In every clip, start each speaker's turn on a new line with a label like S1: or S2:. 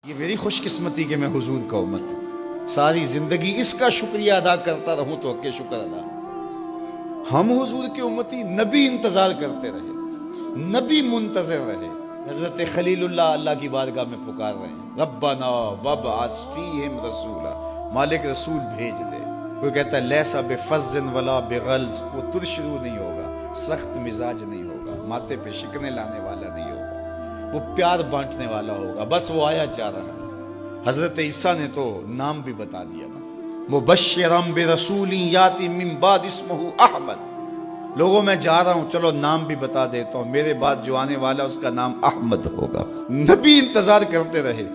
S1: یہ میری خوش قسمتی کہ میں حضور کا امت ہوں، ساری زندگی اس کا شکریہ ادا کرتا رہوں تو حق کے شکر ادا۔ ہم حضور کے امتی، نبی انتظار کرتے رہے، نبی منتظر رہے۔ حضرت خلیل اللہ کی بارگاہ میں پکار رہے ہیں، ربنا وابعث فیہم رسولا، مالک رسول بھیج دے۔ کوئی کہتا ہے لیسا بفظ ولا بغلظ، وہ ترشرو نہیں ہوگا، سخت مزاج نہیں ہوگا، ماتھے پہ شکنے لانے والا نہیں ہوگا، وہ پیار بانٹنے والا ہوگا۔ بس وہ آیا چاہ رہا ہے۔ حضرت عیسیٰ نے تو نام بھی بتا دیا نا، مبشرم برسول یاتی من بعد اسمہ احمد۔ لوگوں میں جا رہا ہوں، چلو نام بھی بتا دیتا ہوں، میرے بعد جو آنے والا اس کا نام احمد ہوگا۔ نبی انتظار کرتے رہے،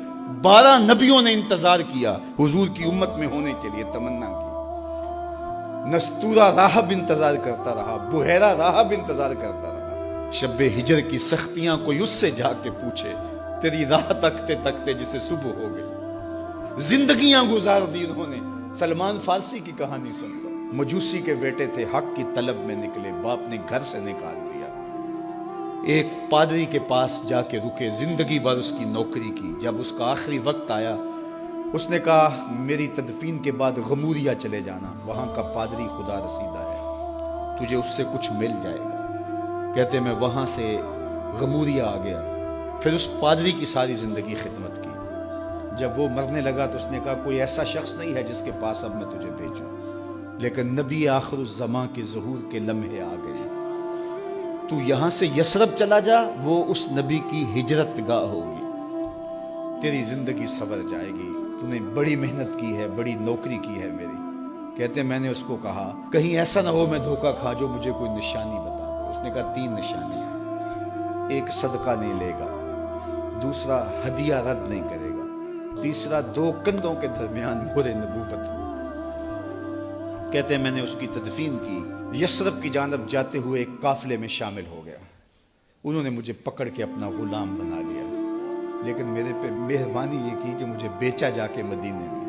S1: 12 نبیوں نے انتظار کیا حضور کی امت میں ہونے کے لیے، تمنا کی۔ نستورہ راہب انتظار کرتا رہا، بحیرہ راہب انتظار کرتا رہا۔ شب ہجر کی سختیاں کوئی اس سے جا کے پوچھے، تیری راہ تکتے تکتے جسے صبح ہو گئی۔ زندگیاں گزار دی انہوں نے۔ سلمان فارسی کی کہانی سن لو، مجوسی کے بیٹے تھے، حق کی طلب میں نکلے، باپ نے گھر سے نکال دیا، ایک پادری کے پاس جا کے رکے، زندگی بھر اس کی نوکری کی۔ جب اس کا آخری وقت آیا، اس نے کہا میری تدفین کے بعد غموریا چلے جانا، وہاں کا پادری خدا رسیدہ ہے، تجھے اس سے کچھ مل جائے گا۔ کہتے میں وہاں سے غموریا آ گیا، پھر اس پادری کی ساری زندگی خدمت کی۔ جب وہ مرنے لگا تو اس نے کہا کوئی ایسا شخص نہیں ہے جس کے پاس اب میں تجھے بھیجوں، لیکن نبی آخر الزماں کے ظہور کے لمحے آ گئے۔ تو یہاں سے یثرب چلا جا، وہ اس نبی کی ہجرت گاہ ہوگی، تیری زندگی سنور جائے گی، تو نے بڑی محنت کی ہے، بڑی نوکری کی ہے میری۔ کہتے میں نے اس کو کہا کہیں ایسا نہ ہو میں دھوکہ کھا جو مجھے کوئی نشانی بتا دے۔ اس نے کہا 3 نشانیاں، ایک صدقہ نہیں لے گا، دوسرا ہدیہ رد نہیں کرے گا، تیسرا 2 کندھوں کے درمیان مہر نبوت ہو۔ کہتے ہیں میں نے اس کی تدفین کی، یثرب کی جانب جاتے ہوئے ایک قافلے میں شامل ہو گیا۔ انہوں نے مجھے پکڑ کے اپنا غلام بنا لیا، لیکن میرے پہ مہربانی یہ کی کہ مجھے بیچا جا کے مدینے میں۔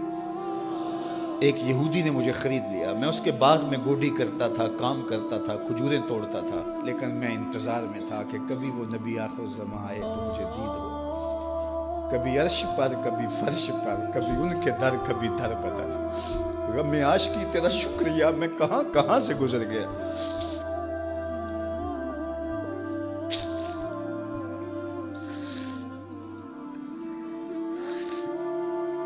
S1: ایک یہودی نے مجھے خرید لیا، میں اس کے باغ میں گوڈی کرتا تھا، کام کرتا تھا، کھجوریں توڑتا تھا، لیکن میں انتظار میں تھا کہ کبھی وہ نبی آخر الزماں آئے تو مجھے دید ہو، کبھی عرش پر، کبھی فرش پر، کبھی ان کے در، کبھی در بدر۔ غم عاشقی تیرا شکریہ، میں کہاں کہاں سے گزر گیا۔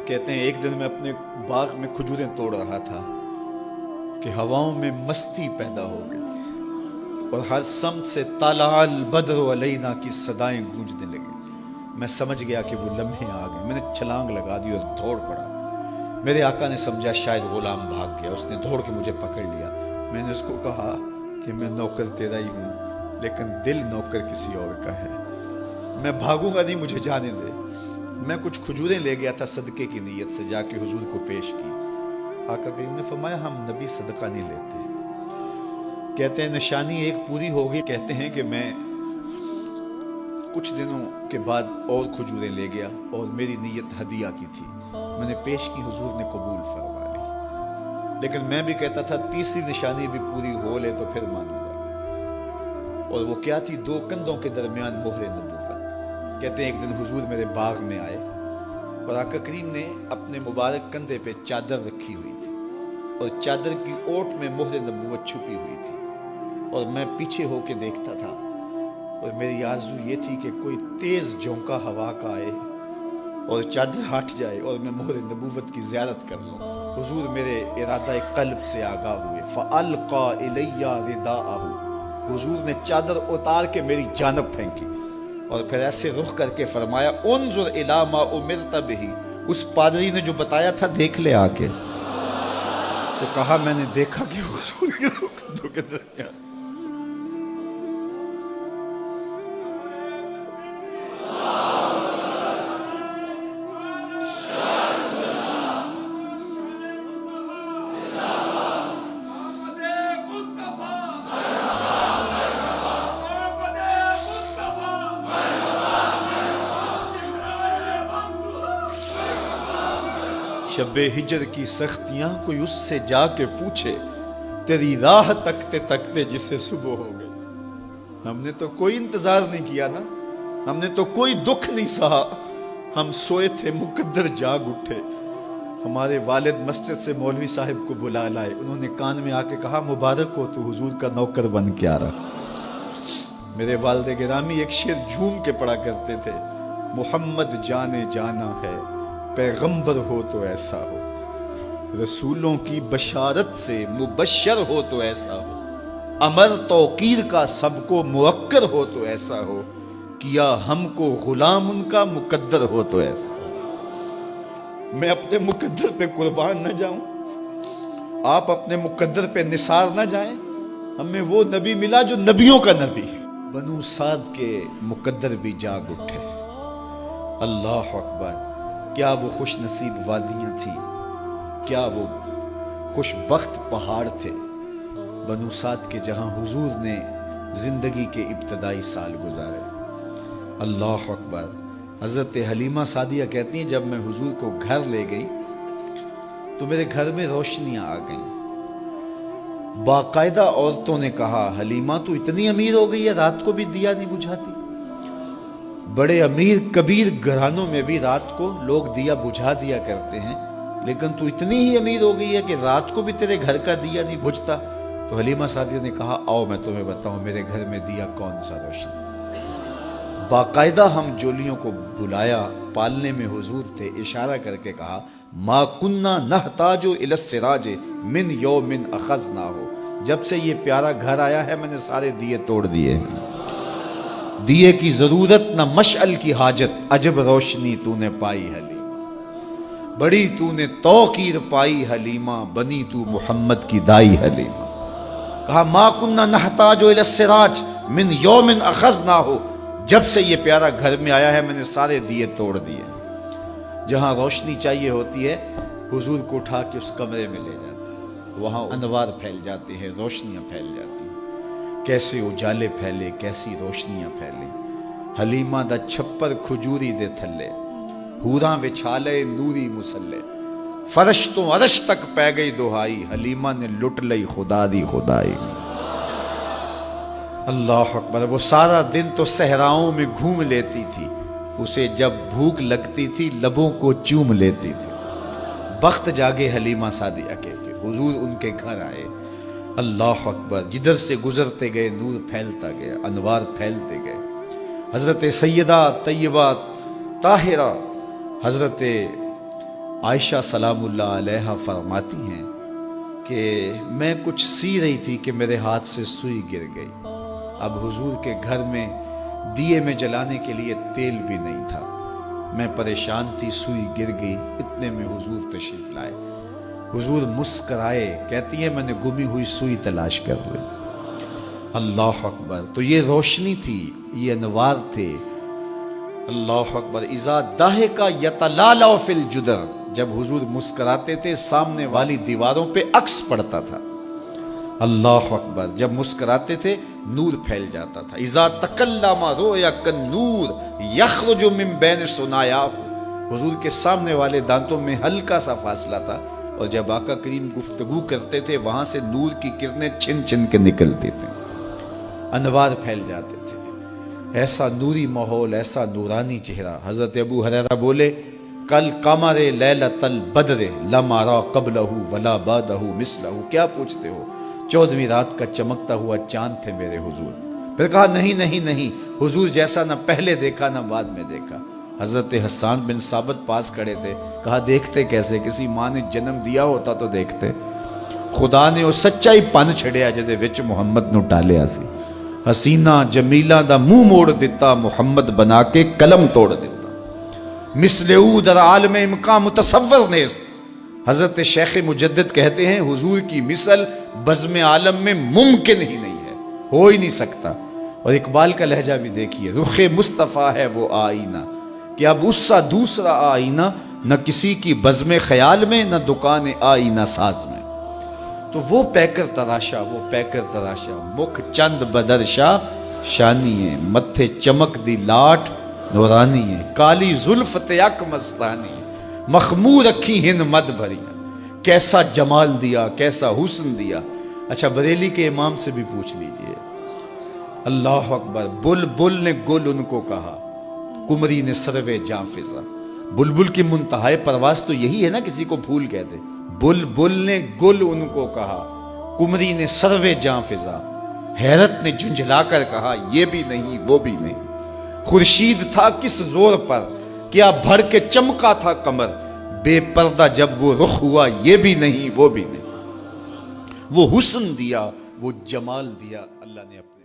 S1: کہتے ہیں ایک دن میں اپنے باغ میں کھجوریں توڑ رہا تھا کہ ہواؤں میں مستی پیدا ہو گئی اور ہر سمت سے طلع البدر علینا کی صدائیں گونجنے لگی۔ میں سمجھ گیا کہ وہ لمحے آ گئے، میں نے چھلانگ لگا دی اور دوڑ پڑا۔ میرے آقا نے سمجھا شاید غلام بھاگ گیا، اس نے دوڑ کے مجھے پکڑ لیا۔ میں نے اس کو کہا کہ میں نوکر تیرا ہی ہوں، لیکن دل نوکر کسی اور کا ہے، میں بھاگوں گا نہیں، مجھے جانے دے۔ میں کچھ کھجوریں لے گیا تھا صدقے کی نیت سے، جا کے حضور کو پیش کی۔ آقا کریم نے فرمایا ہم نبی صدقہ نہیں لیتے۔ کہتے ہیں نشانی ایک پوری ہو گئی۔ کہتے ہیں کہ میں کچھ دنوں کے بعد اور کھجوریں لے گیا اور میری نیت ہدیہ کی تھی، میں نے پیش کی، حضور نے قبول فرما لی۔ لیکن میں بھی کہتا تھا تیسری نشانی بھی پوری ہو لے تو پھر مانوں گا، اور وہ کیا تھی؟ 2 کندھوں کے درمیان مہر نبوت۔ کہتے ہیں ایک دن حضور میرے باغ میں آئے اور آقا کریم نے اپنے مبارک کندھے پہ چادر رکھی ہوئی تھی اور چادر کی اوٹ میں مہر نبوت چھپی ہوئی تھی، اور میں پیچھے ہو کے دیکھتا تھا، اور میری آرزو یہ تھی کہ کوئی تیز جھونکا ہوا کا آئے اور چادر ہٹ جائے اور میں مہر نبوت کی زیارت کر لوں۔ حضور میرے ارادہ قلب سے آگاہ ہوئے، فَأَلْقَى إِلَيَّ رِدَاءَهُ، حضور نے چادر اتار کے میری جانب پھینکی اور پھر ایسے رخ کر کے فرمایا انظر الی ما امرت بہ، اس پادری نے جو بتایا تھا دیکھ لے آ کے۔ تو کہا میں نے دیکھا کہ حضور کے دو کے درمیان شب ہجر کی سختیاں کوئی اس سے جا کے پوچھے، تیری راہ تکتے تکتے جسے صبح ہو گئی۔ ہم نے تو کوئی انتظار نہیں کیا نا، ہم نے تو کوئی دکھ نہیں سہا، ہم سوئے تھے مقدر جاگ اٹھے. ہمارے والد مسجد سے مولوی صاحب کو بلا لائے. انہوں نے کان میں آ کے کہا مبارک ہو تو حضور کا نوکر بن کے آ رہا. میرے والد گرامی ایک شعر جھوم کے پڑھا کرتے تھے, محمد جانے جانا ہے پیغمبر ہو تو ایسا ہو, رسولوں کی بشارت سے مبشر ہو تو ایسا ہو, امر توقیر کا سب کو موکر ہو تو ایسا ہو, کیا ہم کو غلام ان کا مقدر ہو تو ایسا ہو. میں اپنے مقدر پہ قربان نہ جاؤں, آپ اپنے مقدر پہ نثار نہ جائیں. ہمیں وہ نبی ملا جو نبیوں کا نبی. بنو سعد کے مقدر بھی جاگ اٹھے. اللہ اکبر. کیا وہ خوش نصیب وادیاں تھیں, کیا وہ خوش بخت پہاڑ تھے بنو سعد کے, جہاں حضور نے زندگی کے ابتدائی سال گزارے. اللہ اکبر. حضرت حلیمہ سعدیہ کہتی ہیں جب میں حضور کو گھر لے گئی تو میرے گھر میں روشنیاں آ گئیں. باقاعدہ عورتوں نے کہا حلیمہ تو اتنی امیر ہو گئی ہے رات کو بھی دیا نہیں بجھاتی. بڑے امیر کبیر گھرانوں میں بھی رات کو لوگ دیا بجھا دیا کرتے ہیں, لیکن تو اتنی ہی امیر ہو گئی ہے کہ رات کو بھی تیرے گھر کا دیا نہیں بجھتا. تو حلیمہ سعدیہ نے کہا آؤ میں تمہیں بتاؤں میرے گھر میں دیا کون سا روشن. باقاعدہ ہم جولیوں کو بلایا, پالنے میں حضور تھے, اشارہ کر کے کہا ما کننا نحتاج الی السراج من یوم اخذناہ. جب سے یہ پیارا گھر آیا ہے میں نے سارے دیے توڑ دیے. دیے کی ضرورت نہ مشعل کی حاجت, عجب روشنی تو نے پائی حلیمہ, بڑی تو نے توقیر پائی حلیمہ, بنی تو محمد کی دائی حلیمہ. کہا ما کننا نحتاج الی السراج من یوم اخذناہ. جب سے یہ پیارا گھر میں آیا ہے میں نے سارے دیے توڑ دیے. جہاں روشنی چاہیے ہوتی ہے حضور کو اٹھا کے اس کمرے میں لے جاتے ہیں, وہاں انوار پھیل جاتے ہیں, روشنیاں پھیل جاتی ہیں. کیسے اجالے پھیلے, کیسی روشنیاں پھیلیں. حلیمہ دا چھپر کھجوری دے تھلے, حوراں وچھالے نوری مسلے, فرش تو عرش تک پہ گئی دہائی, حلیمہ نے لٹ لئی خدا دی خدائی. اللہ اکبر. وہ سارا دن تو صحراؤں میں گھوم لیتی تھی, اسے جب بھوک لگتی تھی لبوں کو چوم لیتی تھی. بخت جاگے حلیمہ سعدیہ کے حضور ان کے گھر آئے. اللہ اکبر. جدھر سے گزرتے گئے نور پھیلتا گیا, انوار پھیلتے گئے. حضرت سیدہ طیبہ طاہرہ حضرت عائشہ سلام اللہ علیہا فرماتی ہیں کہ میں کچھ سی رہی تھی کہ میرے ہاتھ سے سوئی گر گئی. اب حضور کے گھر میں دیے میں جلانے کے لیے تیل بھی نہیں تھا. میں پریشان تھی, سوئی گر گئی. اتنے میں حضور تشریف لائے. حضور مسکرائے, کہتی ہے میں نے گمی ہوئی سوئی تلاش کر لی. اللہ اکبر. تو یہ روشنی تھی, یہ انوار تھے. اللہ اکبر. اذا ضحک یتلالع فی الجدر. جب حضور مسکراتے تھے سامنے والی دیواروں پہ عکس پڑتا تھا. اللہ اکبر. جب مسکراتے تھے نور پھیل جاتا تھا. اذا تکلم رؤیا کالنور یخرج من بین ثنایاہ. حضور کے سامنے والے دانتوں میں ہلکا سا فاصلہ تھا, اور جب آقا کریم گفتگو کرتے تھے وہاں سے نور کی کرنیں چھن چھن کے نکلتی تھیں, انوار پھیل جاتے تھے. ایسا نوری ماحول, ایسا نورانی چہرہ. حضرت ابو ہریرہ بولے کل قمر لیلۃ البدر لم ارى قبلہ ولا بعدہ مثلہ. کیا پوچھتے ہو, 14ویں رات کا چمکتا ہوا چاند تھے میرے حضور. پھر کہا نہیں نہیں نہیں, حضور جیسا نہ پہلے دیکھا نہ بعد میں دیکھا. حضرت حسان بن ثابت پاس کھڑے تھے. کہا دیکھتے کیسے, کسی ماں نے جنم دیا ہوتا تو دیکھتے. خدا نے وہ سچائی پن چھڑیا جدے وچ محمد نو ٹالیا سی. حسینہ جمیلہ دا منہ موڑ دیتا, محمد بنا کے قلم توڑ دیتا. مثل او در عالم امکان متصور نیست. حضرت شیخ مجدد کہتے ہیں حضور کی مثل بزم عالم میں ممکن ہی نہیں ہے, ہو ہی نہیں سکتا. اور اقبال کا لہجہ بھی دیکھیے, رخ مصطفیٰ ہے وہ آئینہ کہ اب اس سا دوسرا آئینہ, نہ کسی کی بزم خیال میں نہ دکان آئینہ ساز میں. تو وہ پیکر تراشا, وہ پیکر تراشا, مکھ چند بدرشا شانی ہے, متھے چمک دی لاٹ نورانی ہے, کالی زلف تیک مستانی ہے, مخمور رکھی ہن مد بھری. کیسا جمال دیا, کیسا حسن دیا. اچھا بریلی کے امام سے بھی پوچھ لیجئے. اللہ اکبر. بل بل نے گل ان کو کہا, کمری نے سروے جاں فضا. بلبل کی منتہائے پرواز تو یہی ہے نا، کسی کو پھول کہتے. بلبل نے گل ان کو کہا، کمری نے سروے جاں فضا، حیرت نے جھنجھلا کر کہا یہ بھی نہیں وہ بھی نہیں. خورشید تھا کس زور پر، کیا بھر کے چمکا تھا کمر، بے پردہ جب وہ رخ ہوا یہ بھی نہیں وہ بھی نہیں. وہ حسن دیا وہ جمال دیا اللہ نے اپنا.